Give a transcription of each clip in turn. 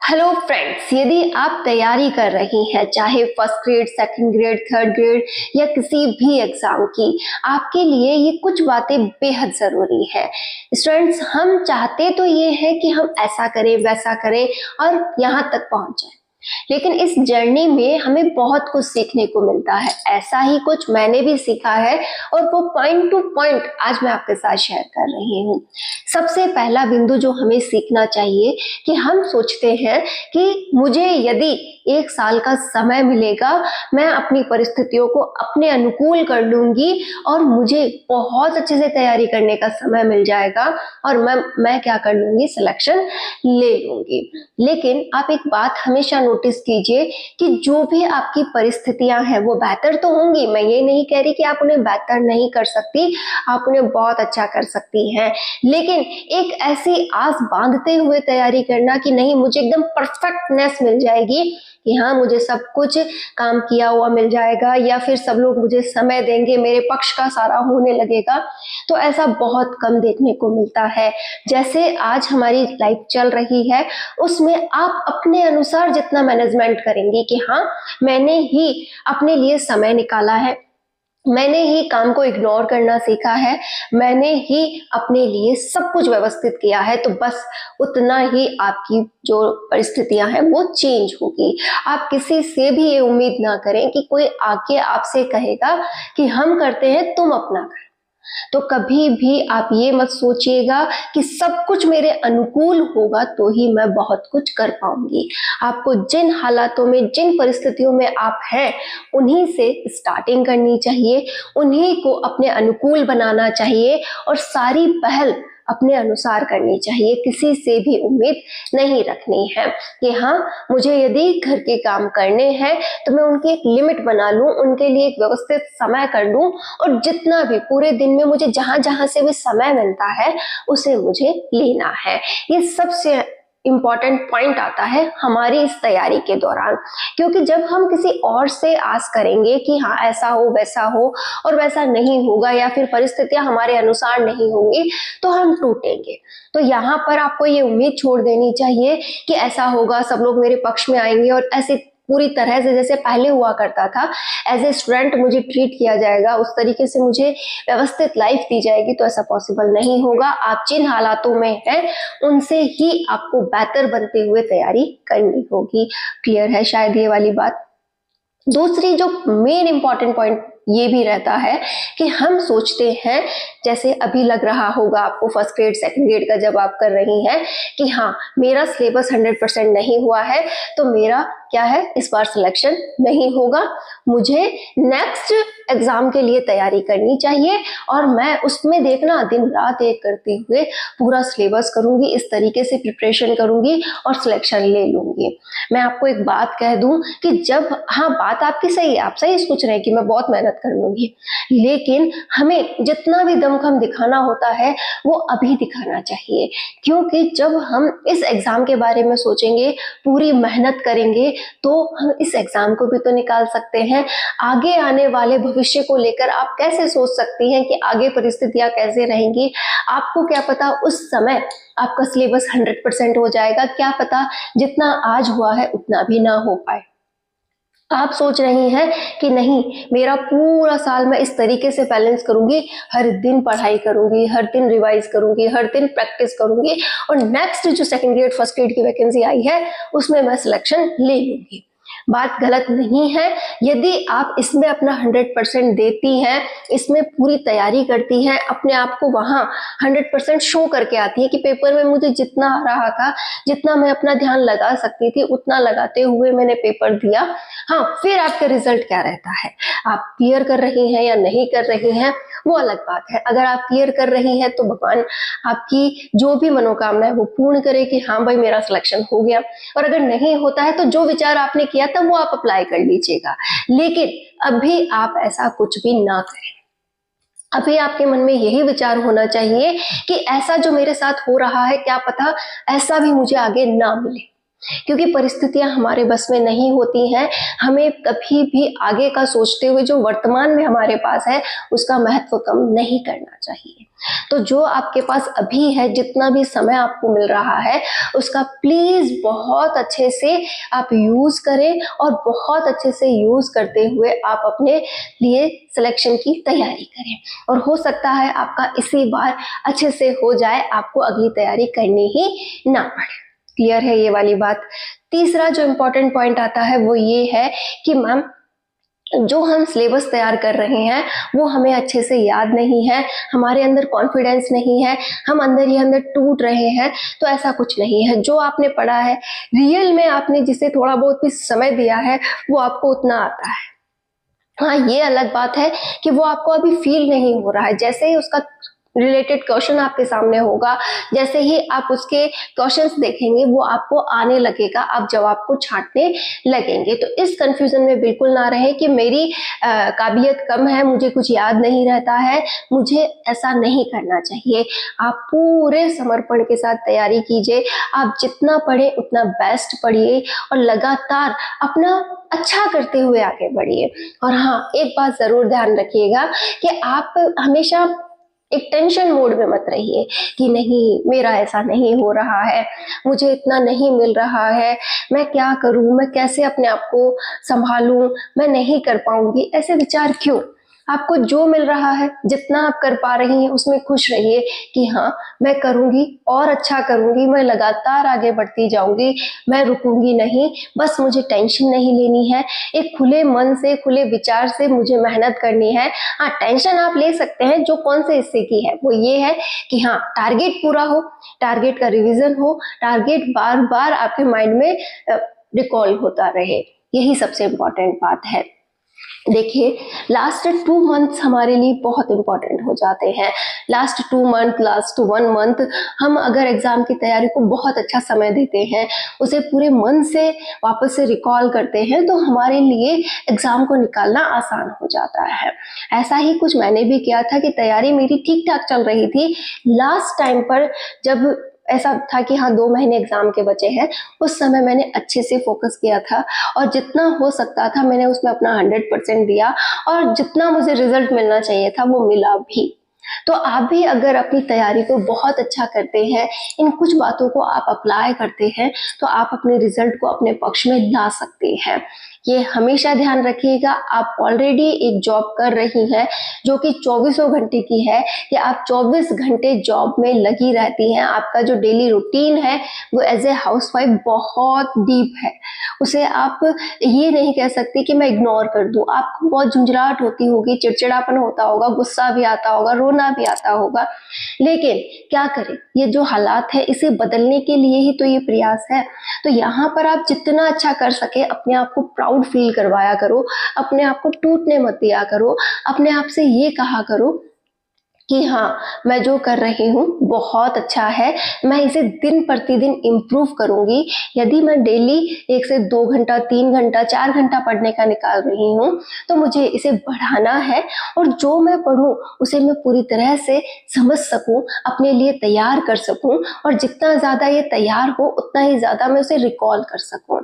Hello friends, यदि आप तैयारी कर रही हैं चाहे first grade, second grade, third grade या किसी भी एग्जाम की, आपके लिए ये कुछ बातें बेहद ज़रूरी है। स्टूडेंट्स, हम चाहते तो ये है कि हम ऐसा करें वैसा करें और यहाँ तक पहुँच जाए, लेकिन इस जर्नी में हमें बहुत कुछ सीखने को मिलता है। ऐसा ही कुछ मैंने भी सीखा है और वो पॉइंट टू पॉइंट आज मैं आपके साथ शेयर कर रही हूँ। सबसे पहला बिंदु जो हमें सीखना चाहिए कि हम सोचते हैं कि मुझे यदि 1 साल का समय मिलेगा, मैं अपनी परिस्थितियों को अपने अनुकूल कर लूंगी और मुझे बहुत अच्छे से तैयारी करने का समय मिल जाएगा और मैं क्या कर लूंगी, सिलेक्शन ले लूंगी। लेकिन आप एक बात हमेशा नोटिस कीजिए कि जो भी आपकी परिस्थितियां हैं वो बेहतर तो होंगी। मैं ये नहीं कह रही कि आप उन्हें बेहतर नहीं कर सकती, आप उन्हें बहुत अच्छा कर सकती हैं, लेकिन एक ऐसी आस बांधते हुए तैयारी करना कि नहीं मुझे एकदम परफेक्टनेस मिल जाएगी, कि हाँ मुझे सब कुछ काम किया हुआ मिल जाएगा या फिर सब लोग मुझे समय देंगे, मेरे पक्ष का सारा होने लगेगा, तो ऐसा बहुत कम देखने को मिलता है। जैसे आज हमारी लाइफ चल रही है उसमें आप अपने अनुसार जितना मैनेजमेंट करेंगे कि हाँ मैंने ही अपने लिए समय निकाला है, मैंने ही काम को इग्नोर करना सीखा है, मैंने ही अपने लिए सब कुछ व्यवस्थित किया है, तो बस उतना ही आपकी जो परिस्थितियां हैं वो चेंज होगी। आप किसी से भी ये उम्मीद ना करें कि कोई आके आपसे कहेगा कि हम करते हैं तुम अपना कर। तो कभी भी आप ये मत सोचिएगा कि सब कुछ मेरे अनुकूल होगा तो ही मैं बहुत कुछ कर पाऊंगी। आपको जिन हालातों में, जिन परिस्थितियों में आप हैं, उन्हीं से स्टार्टिंग करनी चाहिए, उन्हीं को अपने अनुकूल बनाना चाहिए और सारी पहल अपने अनुसार करनी चाहिए। किसी से भी उम्मीद नहीं रखनी है कि हाँ मुझे यदि घर के काम करने हैं तो मैं उनकी एक लिमिट बना लूं, उनके लिए एक व्यवस्थित समय कर लूं और जितना भी पूरे दिन में मुझे जहां जहां से भी समय मिलता है उसे मुझे लेना है। ये सबसे इम्पॉर्टेंट पॉइंट आता है हमारी इस तैयारी के दौरान, क्योंकि जब हम किसी और से आस करेंगे कि हाँ ऐसा हो वैसा हो और वैसा नहीं होगा या फिर परिस्थितियां हमारे अनुसार नहीं होंगी, तो हम टूटेंगे। तो यहाँ पर आपको ये उम्मीद छोड़ देनी चाहिए कि ऐसा होगा, सब लोग मेरे पक्ष में आएंगे और ऐसे पूरी तरह से जैसे पहले हुआ करता था एज ए स्टूडेंट मुझे ट्रीट किया जाएगा, उस तरीके से मुझे व्यवस्थित लाइफ दी जाएगी, तो ऐसा पॉसिबल नहीं होगा। आप जिन हालातों में हैं उनसे ही आपको बेहतर बनते हुए तैयारी करनी होगी। क्लियर है शायद ये वाली बात। दूसरी जो मेन इंपॉर्टेंट पॉइंट ये भी रहता है कि हम सोचते हैं, जैसे अभी लग रहा होगा आपको फर्स्ट ग्रेड सेकंड ग्रेड का जब आप कर रही हैं, कि हाँ मेरा सिलेबस 100% नहीं हुआ है तो मेरा क्या है, इस बार सिलेक्शन नहीं होगा, मुझे नेक्स्ट एग्जाम के लिए तैयारी करनी चाहिए और मैं उसमें देखना दिन रात एक करते हुए पूरा सिलेबस करूंगी, इस तरीके से प्रिपरेशन करूंगी और सिलेक्शन ले लूंगी। मैं आपको एक बात कह दूं कि जब, हाँ बात आपकी सही है, आप सही सोच रहे हैं कि मैं बहुत मेहनत कर लूंगी, लेकिन हमें जितना भी दमखम दिखाना होता है वो अभी दिखाना चाहिए, क्योंकि जब हम इस एग्जाम के बारे में सोचेंगे, पूरी मेहनत करेंगे, तो हम इस एग्जाम को भी तो निकाल सकते हैं। आगे आने वाले भविष्य को लेकर आप कैसे सोच सकती हैं कि आगे परिस्थितियां कैसे रहेंगी? आपको क्या पता उस समय आपका सिलेबस 100% हो जाएगा, क्या पता जितना आज हुआ है उतना भी ना हो पाए। आप सोच रही हैं कि नहीं मेरा पूरा साल मैं इस तरीके से बैलेंस करूंगी, हर दिन पढ़ाई करूंगी, हर दिन रिवाइज करूंगी, हर दिन प्रैक्टिस करूंगी और नेक्स्ट जो सेकंड ग्रेड फर्स्ट ग्रेड की वैकेंसी आई है उसमें मैं सिलेक्शन ले लूंगी। बात गलत नहीं है। यदि आप इसमें अपना 100% देती हैं, इसमें पूरी तैयारी करती हैं, अपने आप को वहां 100% शो करके आती है कि पेपर में मुझे जितना आ रहा था, जितना मैं अपना ध्यान लगा सकती थी उतना लगाते हुए मैंने पेपर दिया, हाँ फिर आपका रिजल्ट क्या रहता है, आप क्लियर कर रही हैं या नहीं कर रही हैं वो अलग बात है। अगर आप क्लियर कर रही हैं तो भगवान आपकी जो भी मनोकामना है वो पूर्ण करे कि हाँ भाई मेरा सिलेक्शन हो गया, और अगर नहीं होता है तो जो विचार आपने किया था वो आप अप्लाई कर लीजिएगा, लेकिन अभी आप ऐसा कुछ भी ना करें। अभी आपके मन में यही विचार होना चाहिए कि ऐसा जो मेरे साथ हो रहा है क्या पता ऐसा भी मुझे आगे ना मिले, क्योंकि परिस्थितियां हमारे बस में नहीं होती हैं। हमें कभी भी आगे का सोचते हुए जो वर्तमान में हमारे पास है उसका महत्व कम नहीं करना चाहिए। तो जो आपके पास अभी है, जितना भी समय आपको मिल रहा है, उसका प्लीज बहुत अच्छे से आप यूज करें और बहुत अच्छे से यूज करते हुए आप अपने लिए सिलेक्शन की तैयारी करें। और हो सकता है आपका इसी बार अच्छे से हो जाए, आपको अगली तैयारी करनी ही ना पड़े। क्लियर है ये वाली बात। तीसरा जो इम्पोर्टेंट पॉइंट आता है वो ये है कि मैम जो हम सिलेबस तैयार कर रहे हैं वो हमें अच्छे से याद नहीं है, हमारे अंदर कॉन्फिडेंस नहीं है, हम अंदर ही अंदर टूट रहे हैं। तो ऐसा कुछ नहीं है। जो आपने पढ़ा है, रियल में आपने जिसे थोड़ा बहुत भी समय दिया है, वो आपको उतना आता है। हाँ, ये अलग बात है कि वो आपको अभी फील नहीं हो रहा है। जैसे ही उसका रिलेटेड क्वेश्चन आपके सामने होगा, जैसे ही आप उसके क्वेश्चंस देखेंगे, वो आपको आने लगेगा, आप जवाब को छांटने लगेंगे। तो इस कंफ्यूजन में बिल्कुल ना रहे कि मेरी काबिलियत कम है, मुझे कुछ याद नहीं रहता है, मुझे ऐसा नहीं करना चाहिए। आप पूरे समर्पण के साथ तैयारी कीजिए। आप जितना पढ़े उतना बेस्ट पढ़िए और लगातार अपना अच्छा करते हुए आगे बढ़िए। और हाँ, एक बात जरूर ध्यान रखिएगा कि आप हमेशा एक टेंशन मोड में मत रहिए कि नहीं, मेरा ऐसा नहीं हो रहा है, मुझे इतना नहीं मिल रहा है, मैं क्या करूं, मैं कैसे अपने आप को संभालूं, मैं नहीं कर पाऊंगी। ऐसे विचार क्यों? आपको जो मिल रहा है, जितना आप कर पा रही हैं, उसमें खुश रहिए कि हाँ, मैं करूंगी और अच्छा करूंगी, मैं लगातार आगे बढ़ती जाऊंगी, मैं रुकूंगी नहीं। बस मुझे टेंशन नहीं लेनी है, एक खुले मन से, खुले विचार से मुझे मेहनत करनी है। हाँ, टेंशन आप ले सकते हैं, जो कौन से हिस्से की है, वो ये है कि हाँ, टारगेट पूरा हो, टारगेट का रिवीजन हो, टारगेट बार बार आपके माइंड में रिकॉल होता रहे। यही सबसे इम्पोर्टेंट बात है। देखिए, लास्ट 2 मंथ्स हमारे लिए बहुत इंपॉर्टेंट हो जाते हैं। लास्ट 2 मंथ, लास्ट 1 मंथ हम अगर एग्जाम की तैयारी को बहुत अच्छा समय देते हैं, उसे पूरे मन से वापस से रिकॉल करते हैं, तो हमारे लिए एग्जाम को निकालना आसान हो जाता है। ऐसा ही कुछ मैंने भी किया था कि तैयारी मेरी ठीक ठाक चल रही थी। लास्ट टाइम पर जब ऐसा था कि हाँ, 2 महीने एग्जाम के बचे हैं, उस समय मैंने अच्छे से फोकस किया था और जितना हो सकता था मैंने उसमें अपना 100% दिया और जितना मुझे रिजल्ट मिलना चाहिए था वो मिला भी। तो आप भी अगर अपनी तैयारी को बहुत अच्छा करते हैं, इन कुछ बातों को आप अप्लाई करते हैं, तो आप अपने रिजल्ट को अपने पक्ष में ला सकते हैं। ये हमेशा ध्यान रखिएगा। आप ऑलरेडी एक जॉब कर रही हैं जो कि 24 घंटे की है, कि आप 24 घंटे जॉब में लगी रहती हैं। आपका जो डेली रूटीन है वो एज ए हाउसवाइफ बहुत डीप है, उसे आप ये नहीं कह सकते कि मैं इग्नोर कर दूं। आपको बहुत झुंझलाहट होती होगी, चिड़चिड़ापन होता होगा, गुस्सा भी आता होगा, रोना भी आता होगा, लेकिन क्या करें, ये जो हालात है इसे बदलने के लिए ही तो ये प्रयास है। तो यहाँ पर आप जितना अच्छा कर सके अपने आप को प्राउड फील करवाया करो, अपने आप को टूटने मत दिया करो, अपने आप से ये कहा करो कि हाँ, मैं जो कर रही हूँ बहुत अच्छा है, मैं इसे दिन प्रतिदिन इम्प्रूव करूंगी। यदि मैं डेली 1 से 2 घंटा, 3 घंटा, 4 घंटा पढ़ने का निकाल रही हूँ, तो मुझे इसे बढ़ाना है और जो मैं पढ़ूं उसे मैं पूरी तरह से समझ सकूं, अपने लिए तैयार कर सकूं और जितना ज़्यादा ये तैयार हो उतना ही ज़्यादा मैं उसे रिकॉल कर सकूं।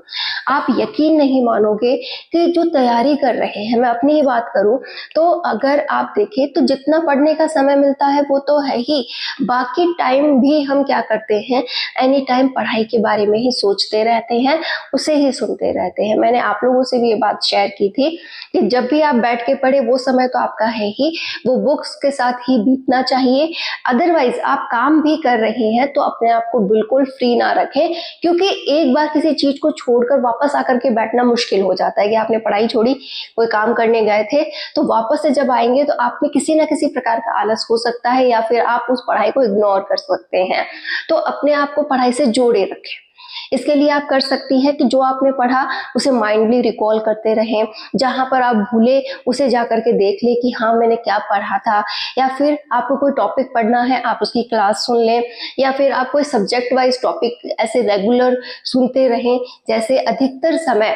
आप यकीन नहीं मानोगे कि जो तैयारी कर रहे हैं, मैं अपनी ही बात करूं तो अगर आप देखें तो जितना पढ़ने का समय मिलता है वो तो है ही, बाकी टाइम भी हम क्या करते हैं, एनी टाइम पढ़ाई के बारे में ही सोचते रहते हैं, उसे ही सुनते रहते हैं। मैंने आप लोगों से भी ये बात शेयर की थी कि जब भी आप बैठ के पढ़े वो समय तो आपका है ही, वो बुक्स के साथ ही बीतना चाहिए। अदरवाइज आप काम भी कर रहे हैं तो अपने आप को बिल्कुल फ्री ना रखें, क्योंकि एक बार किसी चीज को छोड़कर वापस आकर के बैठना मुश्किल हो जाता है। कि आपने पढ़ाई छोड़ी, कोई काम करने गए थे, तो वापस से जब आएंगे तो आप में किसी ना किसी प्रकार का आलस हो सकता है या फिर आप उस पढ़ाई को इग्नोर कर सकते हैं। तो अपने आप को पढ़ाई से जोड़े रखें। इसके लिए आप कर सकती हैं कि जो आपने पढ़ा उसे माइंडली रिकॉल करते रहें, जहां पर आप भूले उसे जा करके देख ले कि हाँ, मैंने क्या पढ़ा था। या फिर आपको कोई टॉपिक पढ़ना है, आप उसकी क्लास सुन लें, या फिर आप कोई सब्जेक्ट वाइज टॉपिक ऐसे रेगुलर सुनते रहें। जैसे अधिकतर समय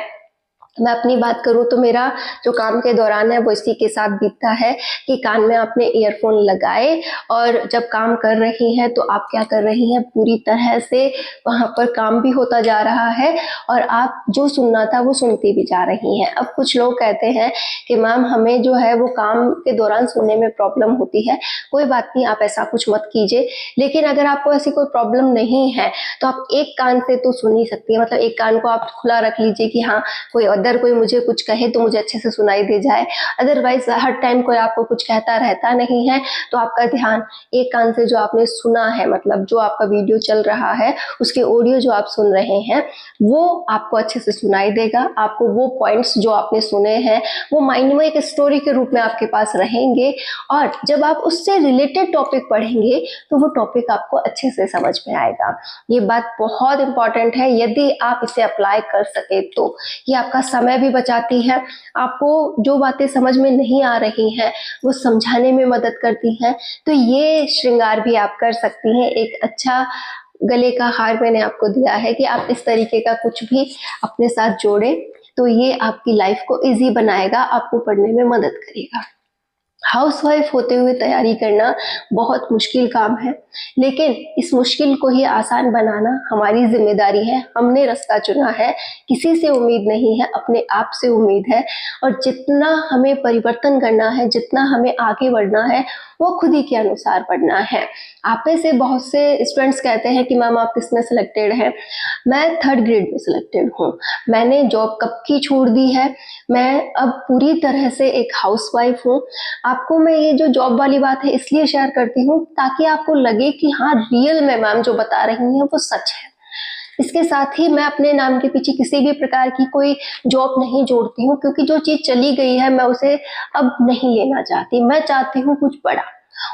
मैं अपनी बात करूँ तो मेरा जो काम के दौरान है वो इसी के साथ बीतता है कि कान में आपने ईयरफोन लगाए और जब काम कर रही हैं तो आप क्या कर रही हैं, पूरी तरह से वहाँ पर काम भी होता जा रहा है और आप जो सुनना था वो सुनती भी जा रही हैं। अब कुछ लोग कहते हैं कि मैम हमें जो है वो काम के दौरान सुनने में प्रॉब्लम होती है। कोई बात नहीं, आप ऐसा कुछ मत कीजिए, लेकिन अगर आपको ऐसी कोई प्रॉब्लम नहीं है तो आप एक कान से तो सुन ही सकती है। मतलब एक कान को आप खुला रख लीजिए कि हाँ कोई अदर कोई मुझे कुछ कहे तो मुझे अच्छे से सुनाई दे जाए। अदरवाइज हर टाइम कोई आपको कुछ कहता रहता नहीं है तो आपका ध्यान एक कान से जो आपने सुना है, मतलब जो आपका वीडियो चल रहा है उसके ऑडियो जो आप सुन रहे हैं वो आपको अच्छे से सुनाई देगा। आपको वो पॉइंट्स जो आपने सुने हैं वो माइंड में एक स्टोरी के रूप में आपके पास रहेंगे और जब आप उससे रिलेटेड टॉपिक पढ़ेंगे तो वो टॉपिक आपको अच्छे से समझ में आएगा। ये बात बहुत इंपॉर्टेंट है, यदि आप इसे अप्लाई कर सके तो ये आपका समय भी बचाती है। आपको जो बातें समझ में नहीं आ रही हैं वो समझाने में मदद करती हैं। तो ये श्रृंगार भी आप कर सकती हैं। एक अच्छा गले का हार मैंने आपको दिया है कि आप इस तरीके का कुछ भी अपने साथ जोड़ें तो ये आपकी लाइफ को इजी बनाएगा, आपको पढ़ने में मदद करेगा। हाउसवाइफ होते हुए तैयारी करना बहुत मुश्किल काम है, लेकिन इस मुश्किल को ही आसान बनाना हमारी जिम्मेदारी है। हमने रास्ता चुना है, किसी से उम्मीद नहीं है, अपने आप से उम्मीद है। और जितना हमें परिवर्तन करना है, जितना हमें आगे बढ़ना है वो खुद ही के अनुसार बढ़ना है। आप में से बहुत से स्टूडेंट्स कहते हैं कि मैम आप किस में सिलेक्टेड हैं। मैं 3rd ग्रेड में सिलेक्टेड हूँ। मैंने जॉब कब की छोड़ दी है, मैं अब पूरी तरह से एक हाउसवाइफ हूँ। आपको मैं ये जो जॉब वाली बात है इसलिए शेयर करती हूँ ताकि आपको लगे कि हाँ रियल में मैम जो बता रही हैं वो सच है। इसके साथ ही मैं अपने नाम के पीछे किसी भी प्रकार की कोई जॉब नहीं जोड़ती हूँ, क्योंकि जो चीज चली गई है मैं उसे अब नहीं लेना चाहती। मैं चाहती हूँ कुछ बड़ा,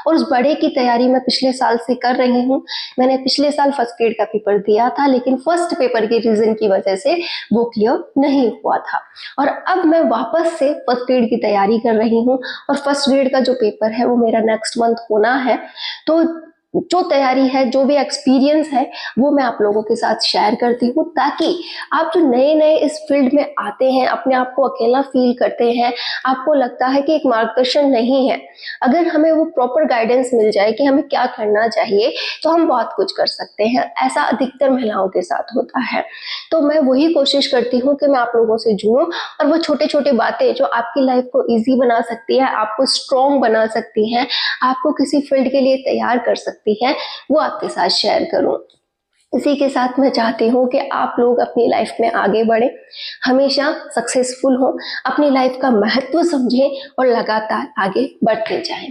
और उस बड़े की तैयारी मैं पिछले साल से कर रही हूँ। मैंने पिछले साल फर्स्ट ग्रेड का पेपर दिया था, लेकिन फर्स्ट पेपर के रीजन की वजह से वो क्लियर नहीं हुआ था और अब मैं वापस से फर्स्ट ग्रेड की तैयारी कर रही हूँ और फर्स्ट ग्रेड का जो पेपर है वो मेरा नेक्स्ट मंथ होना है। तो जो तैयारी है, जो भी एक्सपीरियंस है वो मैं आप लोगों के साथ शेयर करती हूँ ताकि आप जो नए नए इस फील्ड में आते हैं, अपने आप को अकेला फील करते हैं, आपको लगता है कि एक मार्गदर्शन नहीं है, अगर हमें वो प्रॉपर गाइडेंस मिल जाए कि हमें क्या करना चाहिए तो हम बहुत कुछ कर सकते हैं। ऐसा अधिकतर महिलाओं के साथ होता है। तो मैं वही कोशिश करती हूँ कि मैं आप लोगों से जुड़ूं और वो छोटे छोटे बातें जो आपकी लाइफ को ईजी बना सकती है, आपको स्ट्रॉन्ग बना सकती हैं, आपको किसी फील्ड के लिए तैयार कर सकती है, वो आपके साथ शेयर करूं। इसी के साथ मैं चाहती हूँ कि आप लोग अपनी लाइफ में आगे बढ़ें, हमेशा सक्सेसफुल हो, अपनी लाइफ का महत्व समझें और लगातार आगे बढ़ते जाएं।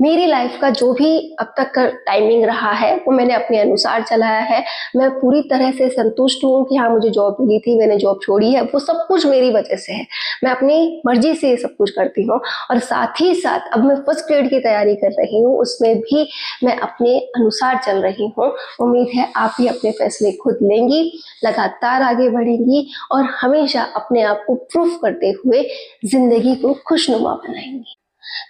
मेरी लाइफ का जो भी अब तक का टाइमिंग रहा है वो मैंने अपने अनुसार चलाया है। मैं पूरी तरह से संतुष्ट हूँ कि हाँ मुझे जॉब मिली थी, मैंने जॉब छोड़ी है, वो सब कुछ मेरी वजह से है। मैं अपनी मर्जी से ये सब कुछ करती हूँ और साथ ही साथ अब मैं फर्स्ट ग्रेड की तैयारी कर रही हूँ, उसमें भी मैं अपने अनुसार चल रही हूँ। उम्मीद है आप भी अपने फैसले खुद लेंगी, लगातार आगे बढ़ेंगी और हमेशा अपने आप को प्रूफ करते हुए जिंदगी को खुशनुमा बनाएंगी।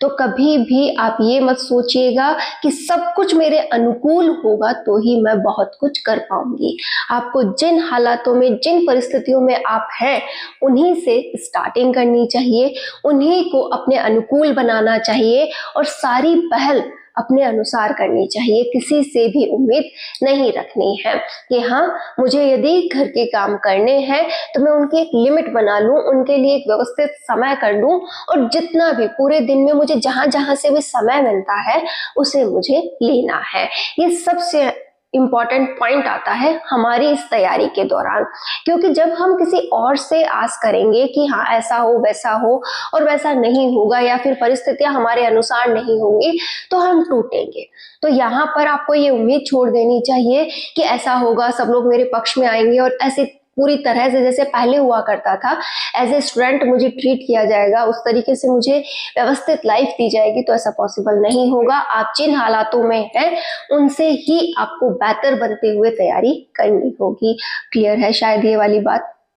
तो कभी भी आप ये मत सोचिएगा कि सब कुछ मेरे अनुकूल होगा तो ही मैं बहुत कुछ कर पाऊंगी। आपको जिन हालातों में, जिन परिस्थितियों में आप हैं उन्हीं से स्टार्टिंग करनी चाहिए, उन्हीं को अपने अनुकूल बनाना चाहिए और सारी पहल अपने अनुसार करनी चाहिए। किसी से भी उम्मीद नहीं रखनी है कि हाँ मुझे यदि घर के काम करने हैं तो मैं उनकी एक लिमिट बना लूं, उनके लिए एक व्यवस्थित समय कर लूं और जितना भी पूरे दिन में मुझे जहां जहां से भी समय मिलता है उसे मुझे लेना है। ये सबसे इम्पॉर्टेंट पॉइंट आता है हमारी इस तैयारी के दौरान, क्योंकि जब हम किसी और से आस करेंगे कि हाँ ऐसा हो वैसा हो और वैसा नहीं होगा या फिर परिस्थितियां हमारे अनुसार नहीं होंगी तो हम टूटेंगे। तो यहाँ पर आपको ये उम्मीद छोड़ देनी चाहिए कि ऐसा होगा, सब लोग मेरे पक्ष में आएंगे और ऐसे पूरी तरह से जैसे पहले हुआ करता था एज ए स्टूडेंट मुझे ट्रीट किया जाएगा, उस तरीके से मुझे व्यवस्थित लाइफ दी जाएगी, तो ऐसा पॉसिबल नहीं होगा। आप जिन हालातों में हैं उनसे ही आपको बेहतर बनते हुए तैयारी करनी होगी। क्लियर है शायद ये वाली बात?